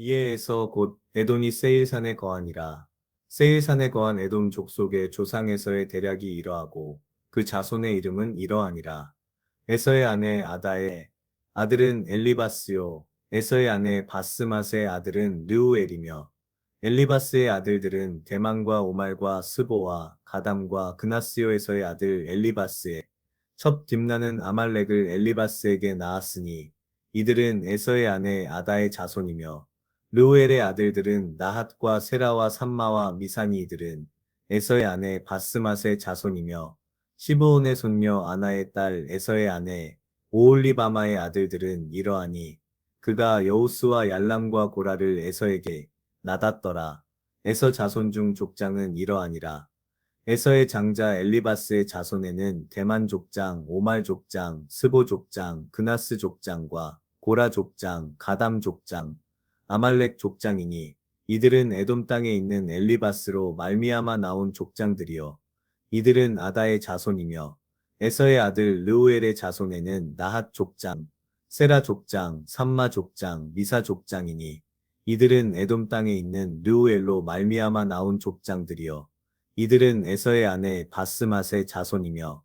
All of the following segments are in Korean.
이에 에서 곧 에돔이 세일산에 거하니라. 세일산에 거한 에돔 족속의 조상에서의 대략이 이러하고 그 자손의 이름은 이러하니라. 에서의 아내 아다의 아들은 엘리바스요. 에서의 아내 바스맛의 아들은 르우엘이며 엘리바스의 아들들은 대만과 오말과 스보와 가담과 그나스요에서의 아들 엘리바스의 첩 딥나는 아말렉을 엘리바스에게 낳았으니 이들은 에서의 아내 아다의 자손이며 르우엘의 아들들은 나핫과 세라와 삼마와 미사니 이들은 에서의 아내 바스맛의 자손이며 시브온의 손녀 아나의 딸 에서의 아내 오홀리바마의 아들들은 이러하니 그가 여우스와 얄람과 고라를 에서에게 낳았더라. 에서 자손 중 족장은 이러하니라. 에서의 장자 엘리바스의 자손에는 대만 족장, 오말 족장, 스보 족장, 그나스 족장과 고라 족장, 가담 족장, 아말렉 족장이니 이들은 에돔 땅에 있는 엘리바스로 말미암아 나온 족장들이요. 이들은 아다의 자손이며 에서의 아들 르우엘의 자손에는 나핫 족장, 세라 족장, 삼마 족장, 미사 족장이니 이들은 에돔 땅에 있는 르우엘로 말미암아 나온 족장들이요. 이들은 에서의 아내 바스맛의 자손이며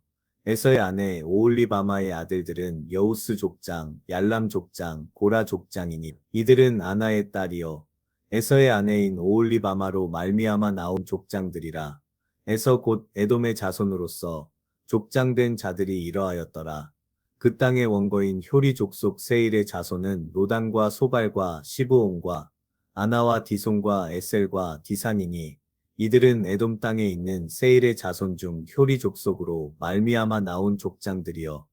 에서의 아내 오홀리바마의 아들들은 여우스 족장, 얄람 족장, 고라 족장이니 이들은 아나의 딸이요. 에서의 아내인 오홀리바마로 말미암아 나온 족장들이라. 에서 곧 에돔의 자손으로서 족장된 자들이 이러하였더라. 그 땅의 원거인 효리 족속 세일의 자손은 로단과 소발과 시브온과 아나와 디손과 에셀과 디산이니 이들은 에돔 땅에 있는 세일의 자손 중 효리 족속으로 말미암아 나온 족장들이여.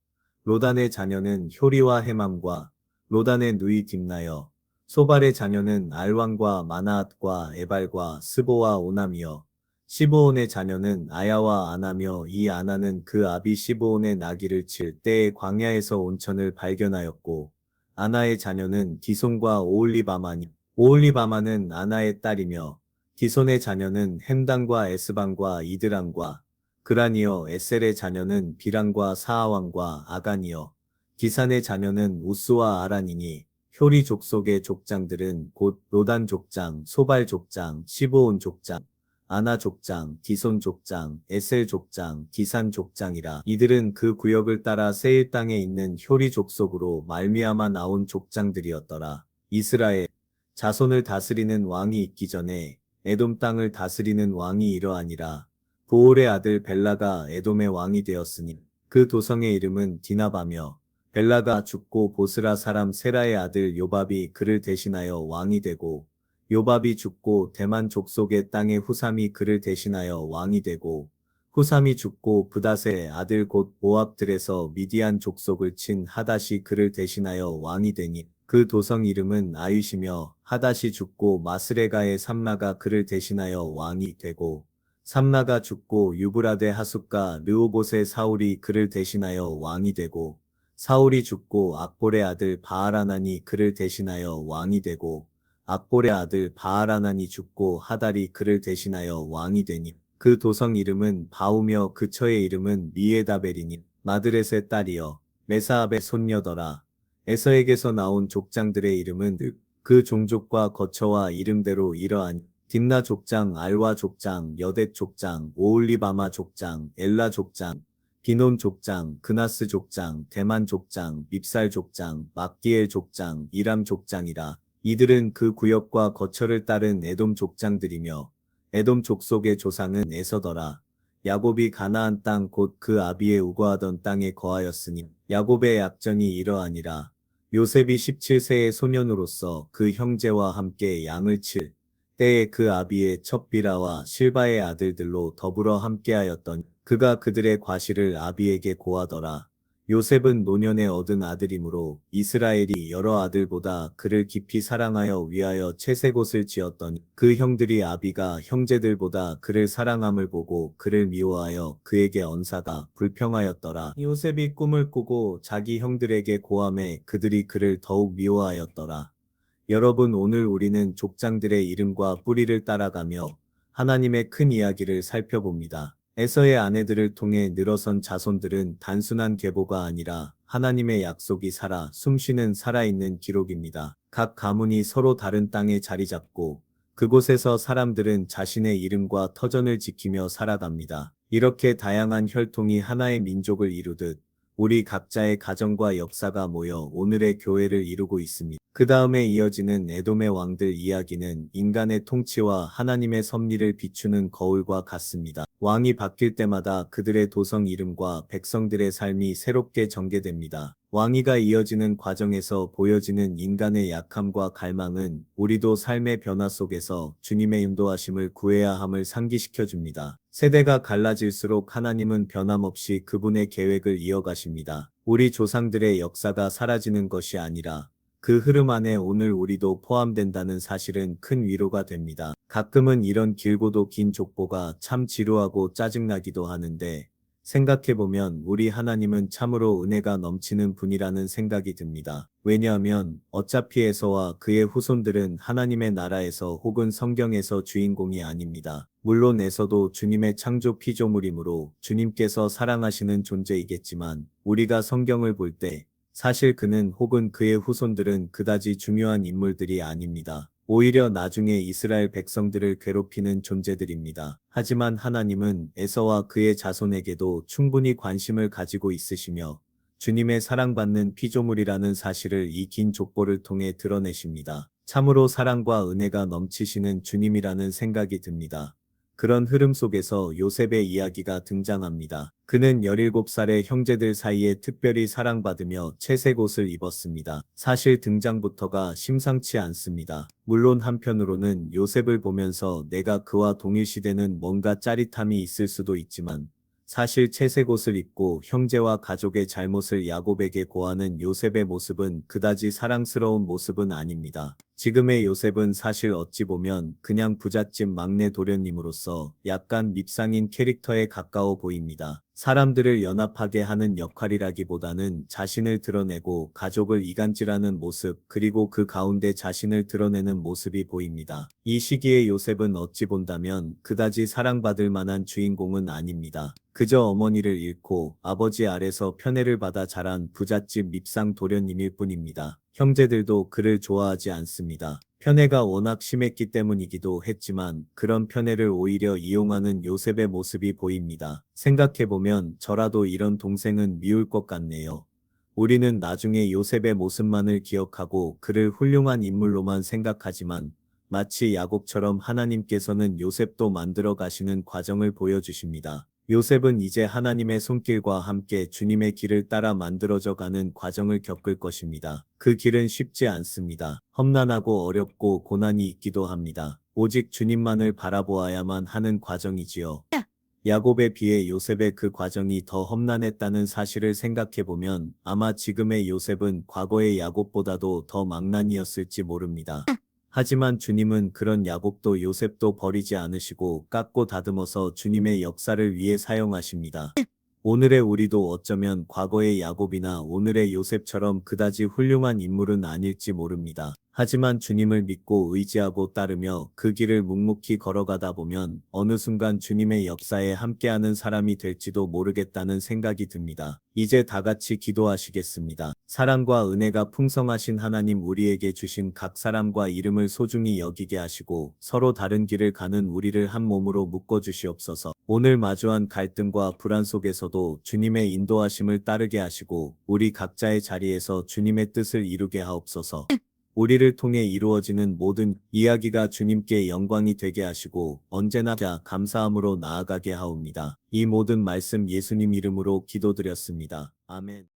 로단의 자녀는 효리와 헤맘과 로단의 누이 딥나여. 소발의 자녀는 알왕과 마나앗과 에발과 스보와 오남이여. 시브온의 자녀는 아야와 아나며 이 아나는 그 아비 시브온의 나귀를 칠 때에 광야에서 온천을 발견하였고 아나의 자녀는 디손과 오홀리바마니 오홀리바마는 아나의 딸이며 디손의 자녀는 햄단과 에스방과 이드람과 그라니어 에셀의 자녀는 비랑과 사하왕과 아가니어 디산의 자녀는 우스와 아란이니 효리 족속의 족장들은 곧 로단 족장, 소발 족장, 시브온 족장, 아나 족장, 디손 족장, 에셀 족장, 디산 족장이라. 이들은 그 구역을 따라 세일 땅에 있는 효리 족속으로 말미암아 나온 족장들이었더라. 이스라엘 자손을 다스리는 왕이 있기 전에 에돔 땅을 다스리는 왕이 이러하니라. 보올의 아들 벨라가 에돔의 왕이 되었으니 그 도성의 이름은 디나바며 벨라가 죽고 보스라 사람 세라의 아들 요밥이 그를 대신하여 왕이 되고 요밥이 죽고 대만 족속의 땅의 후삼이 그를 대신하여 왕이 되고 후삼이 죽고 브닷의 아들 곧 모압들에서 미디안 족속을 친 하닷이 그를 대신하여 왕이 되니 그 도성 이름은 아윗이며 하닷이 죽고 마스레가의 삼라가 그를 대신하여 왕이 되고 삼라가 죽고 유브라데 하숫과 르호봇의 사울이 그를 대신하여 왕이 되고 사울이 죽고 악볼의 아들 바알하난이 그를 대신하여 왕이 되고 악볼의 아들 바알하난이 죽고 하달이 그를 대신하여 왕이 되니 그 도성 이름은 바우며 그 처의 이름은 미에다벨이니 마드렛의 딸이여 메사압의 손녀더라. 에서에게서 나온 족장들의 이름은 그 종족과 거처와 이름대로 이러하니 딥나 족장, 알와 족장, 여댓 족장, 오홀리바마 족장, 엘라 족장, 비논 족장, 그나스 족장, 대만 족장, 밉살 족장, 막기엘 족장, 이람 족장이라. 이들은 그 구역과 거처를 따른 에돔 족장들이며 에돔 족속의 조상은 에서더라. 야곱이 가나안 땅 곧 그 아비의 우거하던 땅에 거하였으니 야곱의 약정이 이러하니라. 요셉이 17세의 소년으로서 그 형제와 함께 양을 칠 때에 그 아비의 첫 비라와 실바의 아들들로 더불어 함께하였더니 그가 그들의 과실을 아비에게 고하더라. 요셉은 노년에 얻은 아들이므로 이스라엘이 여러 아들보다 그를 깊이 사랑하여 위하여 채색옷을 지었더니 그 형들이 아비가 형제들보다 그를 사랑함을 보고 그를 미워하여 그에게 언사가 불평하였더라. 요셉이 꿈을 꾸고 자기 형들에게 고함해 그들이 그를 더욱 미워하였더라. 여러분, 오늘 우리는 족장들의 이름과 뿌리를 따라가며 하나님의 큰 이야기를 살펴봅니다. 에서의 아내들을 통해 늘어선 자손들은 단순한 계보가 아니라 하나님의 약속이 살아 숨쉬는 살아있는 기록입니다. 각 가문이 서로 다른 땅에 자리 잡고 그곳에서 사람들은 자신의 이름과 터전을 지키며 살아갑니다. 이렇게 다양한 혈통이 하나의 민족을 이루듯 우리 각자의 가정과 역사가 모여 오늘의 교회를 이루고 있습니다. 그 다음에 이어지는 에돔의 왕들 이야기는 인간의 통치와 하나님의 섭리를 비추는 거울과 같습니다. 왕이 바뀔 때마다 그들의 도성 이름과 백성들의 삶이 새롭게 전개됩니다. 왕위가 이어지는 과정에서 보여지는 인간의 약함과 갈망은 우리도 삶의 변화 속에서 주님의 인도하심을 구해야 함을 상기시켜 줍니다. 세대가 갈라질수록 하나님은 변함없이 그분의 계획을 이어가십니다. 우리 조상들의 역사가 사라지는 것이 아니라 그 흐름 안에 오늘 우리도 포함된다는 사실은 큰 위로가 됩니다. 가끔은 이런 길고도 긴 족보가 참 지루하고 짜증나기도 하는데 생각해보면 우리 하나님은 참으로 은혜가 넘치는 분이라는 생각이 듭니다. 왜냐하면 어차피 에서와 그의 후손들은 하나님의 나라에서 혹은 성경에서 주인공이 아닙니다. 물론 에서도 주님의 창조 피조물이므로 주님께서 사랑하시는 존재이겠지만 우리가 성경을 볼 때 사실 그는 혹은 그의 후손들은 그다지 중요한 인물들이 아닙니다. 오히려 나중에 이스라엘 백성들을 괴롭히는 존재들입니다. 하지만 하나님은 에서와 그의 자손에게도 충분히 관심을 가지고 있으시며 주님의 사랑받는 피조물이라는 사실을 이 긴 족보를 통해 드러내십니다. 참으로 사랑과 은혜가 넘치시는 주님이라는 생각이 듭니다. 그런 흐름 속에서 요셉의 이야기가 등장합니다. 그는 17살의 형제들 사이에 특별히 사랑받으며 채색 옷을 입었습니다. 사실 등장부터가 심상치 않습니다. 물론 한편으로는 요셉을 보면서 내가 그와 동일시되는 뭔가 짜릿함이 있을 수도 있지만 사실 채색 옷을 입고 형제와 가족의 잘못을 야곱에게 고하는 요셉의 모습은 그다지 사랑스러운 모습은 아닙니다. 지금의 요셉은 사실 어찌 보면 그냥 부잣집 막내 도련님으로서 약간 밉상인 캐릭터에 가까워 보입니다. 사람들을 연합하게 하는 역할이라기보다는 자신을 드러내고 가족을 이간질하는 모습 그리고 그 가운데 자신을 드러내는 모습이 보입니다. 이 시기에 요셉은 어찌 본다면 그다지 사랑받을 만한 주인공은 아닙니다. 그저 어머니를 잃고 아버지 아래서 편애를 받아 자란 부잣집 밉상 도련님일 뿐입니다. 형제들도 그를 좋아하지 않습니다. 편애가 워낙 심했기 때문이기도 했지만 그런 편애를 오히려 이용하는 요셉의 모습이 보입니다. 생각해보면 저라도 이런 동생은 미울 것 같네요. 우리는 나중에 요셉의 모습만을 기억하고 그를 훌륭한 인물로만 생각하지만 마치 야곱처럼 하나님께서는 요셉도 만들어 가시는 과정을 보여주십니다. 요셉은 이제 하나님의 손길과 함께 주님의 길을 따라 만들어져 가는 과정을 겪을 것입니다. 그 길은 쉽지 않습니다. 험난하고 어렵고 고난이 있기도 합니다. 오직 주님만을 바라보아야만 하는 과정이지요. 야곱에 비해 요셉의 그 과정이 더 험난했다는 사실을 생각해보면 아마 지금의 요셉은 과거의 야곱보다도 더 망난이었을지 모릅니다. 하지만 주님은 그런 야곱도 요셉도 버리지 않으시고 깎고 다듬어서 주님의 역사를 위해 사용하십니다. 오늘의 우리도 어쩌면 과거의 야곱이나 오늘의 요셉처럼 그다지 훌륭한 인물은 아닐지 모릅니다. 하지만 주님을 믿고 의지하고 따르며 그 길을 묵묵히 걸어가다 보면 어느 순간 주님의 역사에 함께하는 사람이 될지도 모르겠다는 생각이 듭니다. 이제 다 같이 기도하시겠습니다. 사랑과 은혜가 풍성하신 하나님 우리에게 주신 각 사람과 이름을 소중히 여기게 하시고 서로 다른 길을 가는 우리를 한 몸으로 묶어 주시옵소서. 오늘 마주한 갈등과 불안 속에서도 주님의 인도하심을 따르게 하시고 우리 각자의 자리에서 주님의 뜻을 이루게 하옵소서. 우리를 통해 이루어지는 모든 이야기가 주님께 영광이 되게 하시고 언제나 감사함으로 나아가게 하옵니다. 이 모든 말씀 예수님 이름으로 기도드렸습니다. 아멘.